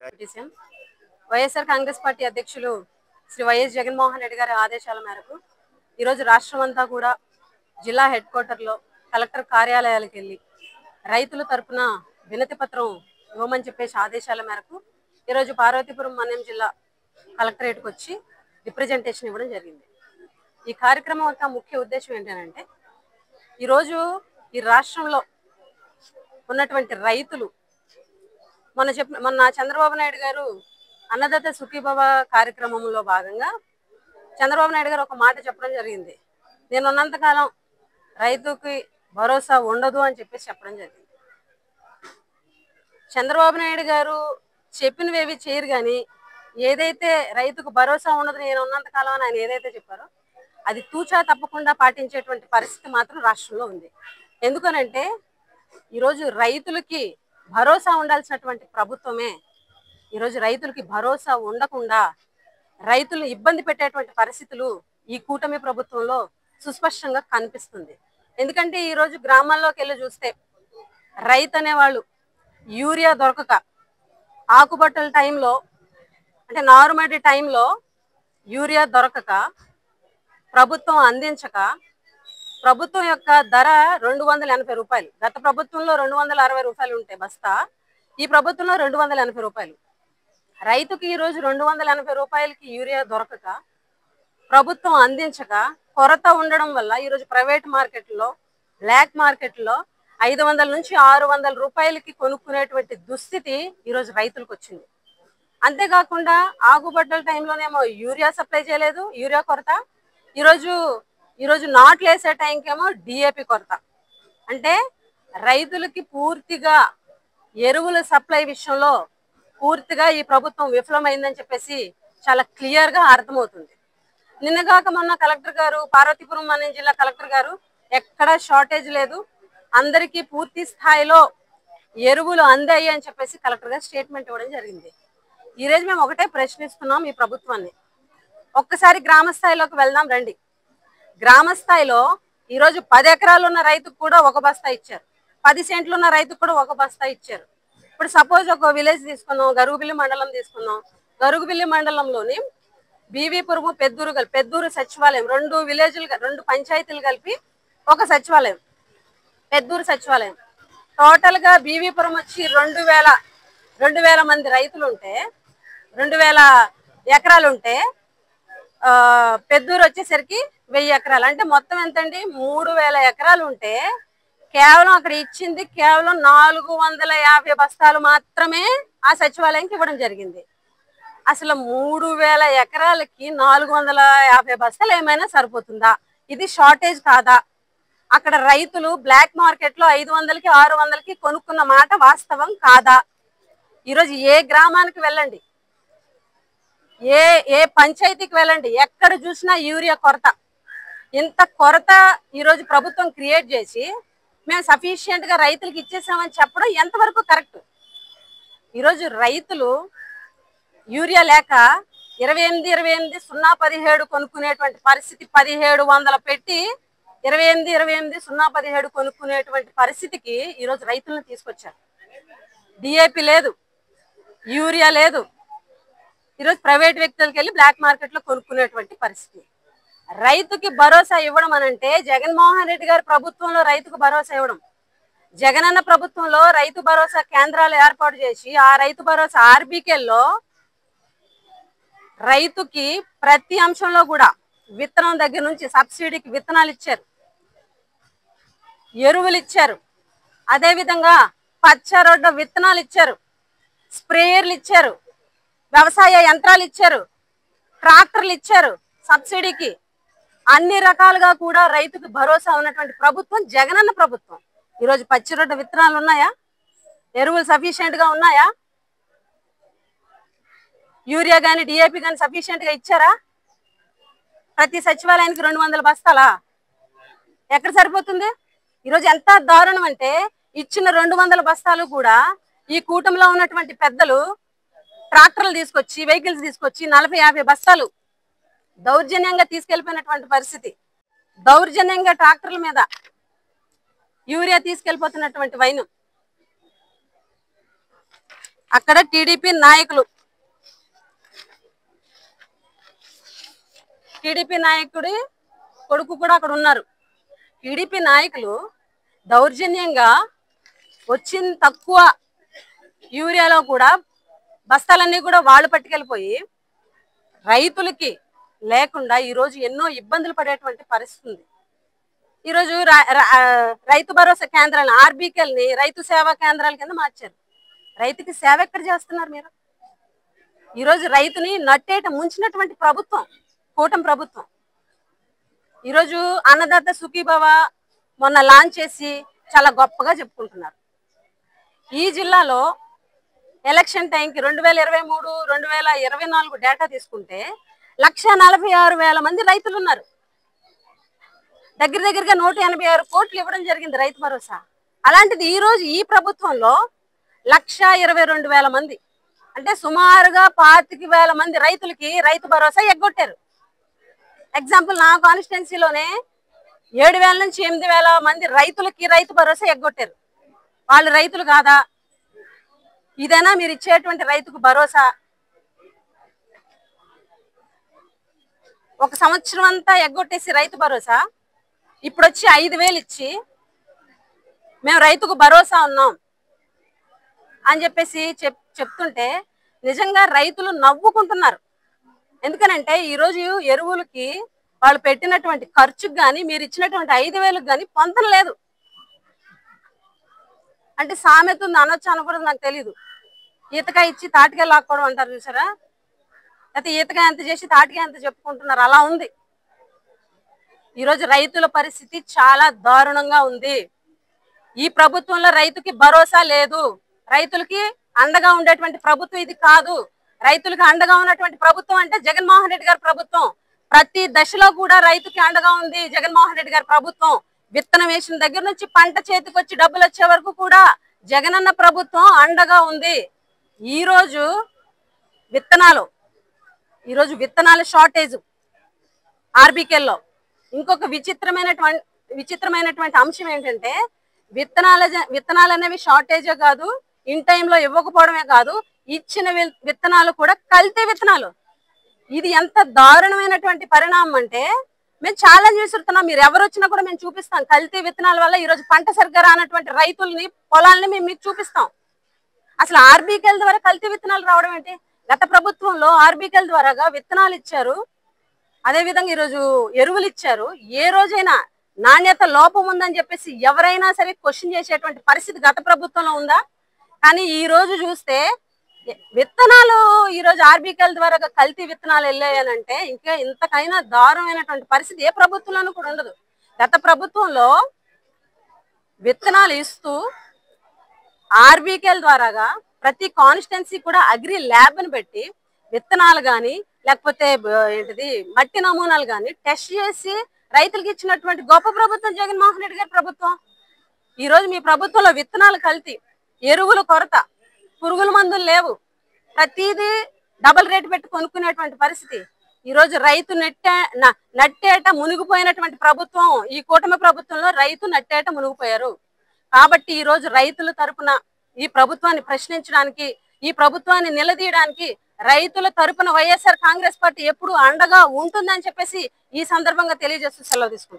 పిటిసిఎం YSR Congress party అధ్యక్షులు Shri YS Jaganmohan Reddy గారి ఆదేశాల మేరకు ఈరోజు రాష్ట్రం అంతా కూడా జిల్లా హెడ్ క్వార్టర్లో కలెక్టర్ కార్యాలయాలకు వెళ్ళి రైతుల తరపున వినతి పత్రం ఇవ్వమని చెప్పేసి ఆదేశాల మేరకు ఈరోజు పార్వతీపురం మన్యం జిల్లా కలెక్టరేట్కి వచ్చి రిప్రజెంటేషన్ ఇవ్వడం జరిగింది. ఈ కార్యక్రమం యొక్క ముఖ్య ఉద్దేశం ఏంటంటే ఈరోజు ఈ రాష్ట్రంలో ఉన్నటువంటి రైతులు మొన్న చంద్రబాబు నాయుడు గారు అన్నదాత సుఖీభవ కార్యక్రమంలో భాగంగా చంద్రబాబు నాయుడు గారు ఒక మాట చెప్పడం జరిగింది. నేను ఉన్నంతకాలం రైతుకి భరోసా ఉండదు అని చెప్పడం జరిగింది. చంద్రబాబు నాయుడు గారు చెప్పినవేవి చేయరు, కానీ ఏదైతే రైతుకు భరోసా ఉండదు నేను ఉన్నంతకాలం అని ఆయన ఏదైతే చెప్పారో అది తూచా తప్పకుండా పాటించేటువంటి పరిస్థితి మాత్రం రాష్ట్రంలో ఉంది. ఎందుకనంటే ఈరోజు రైతులకి భరోసా ఉండాల్సినటువంటి ప్రభుత్వమే ఈరోజు రైతులకి భరోసా ఉండకుండా రైతులు ఇబ్బంది పెట్టేటువంటి పరిస్థితులు ఈ కూటమి ప్రభుత్వంలో సుస్పష్టంగా కనిపిస్తుంది. ఎందుకంటే ఈరోజు గ్రామాల్లోకి వెళ్ళి చూస్తే రైతు అనేవాళ్ళు యూరియా దొరకక ఆకుబట్టల టైంలో అంటే నారుమడి టైంలో యూరియా దొరకక ప్రభుత్వం అందించక ప్రభుత్వం యొక్క ధర 280 రూపాయలు, గత ప్రభుత్వంలో 260 రూపాయలు ఉంటే బస్తా, ఈ ప్రభుత్వంలో 280 రూపాయలు. రైతుకి ఈరోజు 280 రూపాయలకి యూరియా దొరకక ప్రభుత్వం అందించక కొరత ఉండడం వల్ల ఈరోజు ప్రైవేట్ మార్కెట్లో బ్లాక్ మార్కెట్లో 500 నుంచి 600 రూపాయలకి కొనుక్కునేటువంటి దుస్థితి ఈరోజు రైతులకు వచ్చింది. అంతేకాకుండా ఆకుబట్టల టైంలోనేమో యూరియా సప్లై చేయలేదు, యూరియా కొరత. ఈరోజు నాట్లు వేసే టైంకేమో డిఏపి కొరత. అంటే రైతులకి పూర్తిగా ఎరువుల సప్లై విషయంలో పూర్తిగా ఈ ప్రభుత్వం విఫలమైందని చెప్పేసి చాలా క్లియర్గా అర్థమవుతుంది. నిన్నగాక మొన్న కలెక్టర్ గారు, పార్వతీపురం మన్యం జిల్లా కలెక్టర్ గారు ఎక్కడా షార్టేజ్ లేదు, అందరికీ పూర్తి స్థాయిలో ఎరువులు అందాయి అని చెప్పేసి కలెక్టర్ గారు స్టేట్మెంట్ ఇవ్వడం జరిగింది. ఈరోజు మేము ఒకటే ప్రశ్నిస్తున్నాం ఈ ప్రభుత్వాన్ని. ఒక్కసారి గ్రామ స్థాయిలోకి వెళ్దాం రండి. గ్రామ స్థాయిలో ఈరోజు 10 ఎకరాలు ఉన్న రైతుకు కూడా ఒక బస్తా ఇచ్చారు, 10 సెంట్లు ఉన్న రైతుకు కూడా ఒక బస్తా ఇచ్చారు. ఇప్పుడు సపోజ్ ఒక విలేజ్ తీసుకున్నాం, గరుగుబిల్లి మండలం తీసుకున్నాం. గరుగుబిల్లి మండలంలోని బీవీపురము పెద్దూరు సచివాలయం, 2 విలేజ్లు 2 పంచాయతీలు కలిపి ఒక సచివాలయం, పెద్దూరు సచివాలయం. టోటల్గా బీవీపురం వచ్చి 2000 మంది రైతులు ఉంటే 2000 ఎకరాలు ఉంటే పెద్దూరు వచ్చేసరికి 1000 ఎకరాలు, అంటే మొత్తం ఎంతండి 3000 ఎకరాలు ఉంటే కేవలం అక్కడ ఇచ్చింది కేవలం 450 బస్తాలు మాత్రమే ఆ సచివాలయంకి ఇవ్వడం జరిగింది. అసలు 3000 ఎకరాలకి 450 బస్తాలు ఏమైనా సరిపోతుందా? ఇది షార్టేజ్ కాదా? అక్కడ రైతులు బ్లాక్ మార్కెట్లో 500కి 600కి కొనుక్కున్న మాట వాస్తవం కాదా? ఈరోజు ఏ గ్రామానికి వెళ్ళండి, ఏ పంచాయతీకి వెళ్ళండి, ఎక్కడ చూసినా యూరియా కొరత. ఇంత కొరత ఈరోజు ప్రభుత్వం క్రియేట్ చేసి మేము సఫిషియెంట్గా రైతులకు ఇచ్చేసామని చెప్పడం ఎంతవరకు కరెక్ట్? ఈరోజు రైతులు యూరియా లేక 28,017 కొనుక్కునేటువంటి పరిస్థితి, 1700 పెట్టి 28,017 కొనుక్కునేటువంటి పరిస్థితికి ఈరోజు రైతులను తీసుకొచ్చారు. డిఏపి లేదు, యూరియా లేదు, ఈరోజు ప్రైవేట్ వ్యక్తులకు వెళ్ళి బ్లాక్ మార్కెట్లో కొనుక్కునేటువంటి పరిస్థితి. రైతుకి భరోసా ఇవ్వడం అనంటే జగన్మోహన్ రెడ్డి గారి ప్రభుత్వంలో రైతుకు భరోసా ఇవ్వడం, జగనన్న ప్రభుత్వంలో రైతు భరోసా కేంద్రాలు ఏర్పాటు చేసి ఆ రైతు భరోసా ఆర్బీకేల్లో రైతుకి ప్రతి అంశంలో కూడా విత్తనం దగ్గర నుంచి సబ్సిడీకి విత్తనాలు ఇచ్చారు, ఎరువులు ఇచ్చారు, అదేవిధంగా పచ్చరొడ్డ విత్తనాలు ఇచ్చారు, స్ప్రేయర్లు ఇచ్చారు, వ్యవసాయ యంత్రాలు ఇచ్చారు, ట్రాక్టర్లు ఇచ్చారు సబ్సిడీకి. అన్ని రకాలుగా కూడా రైతుకు భరోసా ఉన్నటువంటి ప్రభుత్వం జగనన్న ప్రభుత్వం. ఈరోజు పచ్చిరొడ్డ విత్తనాలు ఉన్నాయా? ఎరువులు సఫిషియెంట్గా ఉన్నాయా? యూరియా కానీ డిఏపి కానీ సఫిషియెంట్గా ఇచ్చారా? ప్రతి సచివాలయానికి 200 బస్తాలా? ఎక్కడ సరిపోతుంది? ఈరోజు ఎంత దారుణం అంటే ఇచ్చిన 200 బస్తాలు కూడా ఈ కూటమిలో ఉన్నటువంటి పెద్దలు ట్రాక్టర్లు తీసుకొచ్చి, వెహికల్స్ తీసుకొచ్చి 40-50 బస్తాలు దౌర్జన్యంగా తీసుకెళ్లిపోయినటువంటి పరిస్థితి. దౌర్జన్యంగా ట్రాక్టర్ల మీద యూరియా తీసుకెళ్లిపోతున్నటువంటి వైనం. అక్కడ టీడీపీ నాయకులు, టీడీపీ నాయకుడి కొడుకు కూడా అక్కడ ఉన్నారు. టీడీపీ నాయకులు దౌర్జన్యంగా వచ్చిన తక్కువ యూరియాలో కూడా బస్తాలన్నీ కూడా వాళ్ళు పట్టుకెళ్ళిపోయి రైతులకి లేకుండా ఈరోజు ఎన్నో ఇబ్బందులు పడేటువంటి పరిస్థితి ఉంది. ఈరోజు రైతు భరోసా కేంద్రాలను, ఆర్బీకేల్ని రైతు సేవా కేంద్రాల కింద మార్చారు. రైతుకి సేవ ఎక్కడ చేస్తున్నారు మీరు? ఈరోజు రైతుని నట్టేట ముంచినటువంటి ప్రభుత్వం కూటమి ప్రభుత్వం. ఈరోజు అన్నదాత సుఖీభవ మొన్న లాంచ్ చేసి చాలా గొప్పగా చెప్పుకుంటున్నారు. ఈ జిల్లాలో ఎలక్షన్ టైంకి 2023, 2024 డేటా తీసుకుంటే 1,46,000 మంది రైతులు ఉన్నారు. దగ్గరగా 186 కోట్లు ఇవ్వడం జరిగింది రైతు భరోసా. అలాంటిది ఈ రోజు ఈ ప్రభుత్వంలో 1,22,000 మంది, అంటే సుమారుగా 25,000 మంది రైతులకి రైతు భరోసా ఎగ్గొట్టారు. ఎగ్జాంపుల్, నా కాన్స్టిట్యున్సీలోనే 7,000 నుంచి 8,000 మంది రైతులకి రైతు భరోసా ఎగ్గొట్టారు. వాళ్ళు రైతులు కాదా? ఇదేనా మీరు ఇచ్చేటువంటి రైతుకు భరోసా? ఒక సంవత్సరం అంతా ఎగ్గొట్టేసి రైతు భరోసా ఇప్పుడు వచ్చి 5,000 ఇచ్చి మేము రైతుకు భరోసా ఉన్నాం అని చెప్పేసి చెప్తుంటే నిజంగా రైతులు నవ్వుకుంటున్నారు. ఎందుకనంటే ఈరోజు ఎరువులకి వాళ్ళు పెట్టినటువంటి ఖర్చుకు కానీ మీరు ఇచ్చినటువంటి 5,000కి కానీ పొందడం లేదు. అంటే సామెత ఉంది, అనొచ్చు అనకూడదు నాకు తెలీదు. ఈతకాయ ఇచ్చి తాటికాయ లాక్కోవడం అంటారు చూసారా? అయితే ఈతకాయ ఎంత చేసి తాటికాయ ఎంత చెప్పుకుంటున్నారు, అలా ఉంది. ఈరోజు రైతుల పరిస్థితి చాలా దారుణంగా ఉంది. ఈ ప్రభుత్వంలో రైతుకి భరోసా లేదు. రైతులకి అండగా ఉండేటువంటి ప్రభుత్వం ఇది కాదు. రైతులకు అండగా ఉన్నటువంటి ప్రభుత్వం అంటే జగన్మోహన్ రెడ్డి గారి ప్రభుత్వం. ప్రతి దశలో కూడా రైతుకి అండగా ఉంది జగన్మోహన్ రెడ్డి గారి ప్రభుత్వం. విత్తనం వేసిన దగ్గర నుంచి పంట చేతికి వచ్చి డబ్బులు వచ్చే వరకు కూడా జగనన్న ప్రభుత్వం అండగా ఉంది. ఈరోజు విత్తనాల షార్టేజ్ ఆర్బీకేల్లో. ఇంకొక విచిత్రమైనటువంటి అంశం ఏంటంటే విత్తనాలు అనేవి షార్టేజే కాదు, ఇన్ టైంలో ఇవ్వకపోవడమే కాదు, ఇచ్చిన విత్తనాలు కూడా కల్తీ విత్తనాలు. ఇది ఎంత దారుణమైనటువంటి పరిణామం అంటే మేము ఛాలెంజ్ విసురుతున్నాం. మీరు ఎవరు వచ్చినా కూడా మేము చూపిస్తాం. కల్తీ విత్తనాల వల్ల ఈరోజు పంట సరిగ్గా రానటువంటి రైతుల్ని, పొలాలని మేము మీకు చూపిస్తాం. అసలు ఆర్బీకేల ద్వారా కల్తీ విత్తనాలు రావడం ఏంటి? గత ప్రభుత్వంలో ఆర్బీకేల ద్వారాగా విత్తనాలు ఇచ్చారు, అదేవిధంగా ఈరోజు ఎరువులు ఇచ్చారు. ఏ రోజైనా నాణ్యత లోపం ఉందని చెప్పేసి ఎవరైనా సరే క్వశ్చన్ చేసేటువంటి పరిస్థితి గత ప్రభుత్వంలో ఉందా? కానీ ఈ రోజు చూస్తే విత్తనాలు ఈరోజు ఆర్బీకేల ద్వారా కల్తీ విత్తనాలు వెళ్ళాయనంటే ఇంకా ఇంతకైనా దారుణమైనటువంటి పరిస్థితి ఏ ప్రభుత్వంలోనూ కూడా ఉండదు. గత ప్రభుత్వంలో విత్తనాలు ఇస్తూ ఆర్బీకేల ద్వారాగా ప్రతి కాన్స్టిట్యున్సీ కూడా అగ్రి ల్యాబ్ని పెట్టి విత్తనాలు కానీ లేకపోతే మట్టి నమూనాలు కానీ టెస్ట్ చేసి రైతులకు ఇచ్చినటువంటి గొప్ప ప్రభుత్వం జగన్మోహన్ రెడ్డి గారి ప్రభుత్వం. ఈరోజు మీ ప్రభుత్వంలో విత్తనాలు కల్తీ, ఎరువులు కొరత, పురుగుల మందులు లేవు, ప్రతిదీ డబుల్ రేటు పెట్టి కొనుక్కునేటువంటి పరిస్థితి. ఈరోజు రైతు నట్టేట మునిగిపోయినటువంటి ప్రభుత్వం ఈ కూటమి ప్రభుత్వంలో. రైతు నట్టేట మునిగిపోయారు. కాబట్టి ఈరోజు రైతుల తరపున ఈ ప్రభుత్వాన్ని ప్రశ్నించడానికి, ఈ ప్రభుత్వాన్ని నిలదీయడానికి రైతుల తరపున వైఎస్ఆర్ కాంగ్రెస్ పార్టీ ఎప్పుడు అండగా ఉంటుందని చెప్పేసి ఈ సందర్భంగా తెలియజేస్తూ సెలవు తీసుకుంటాం.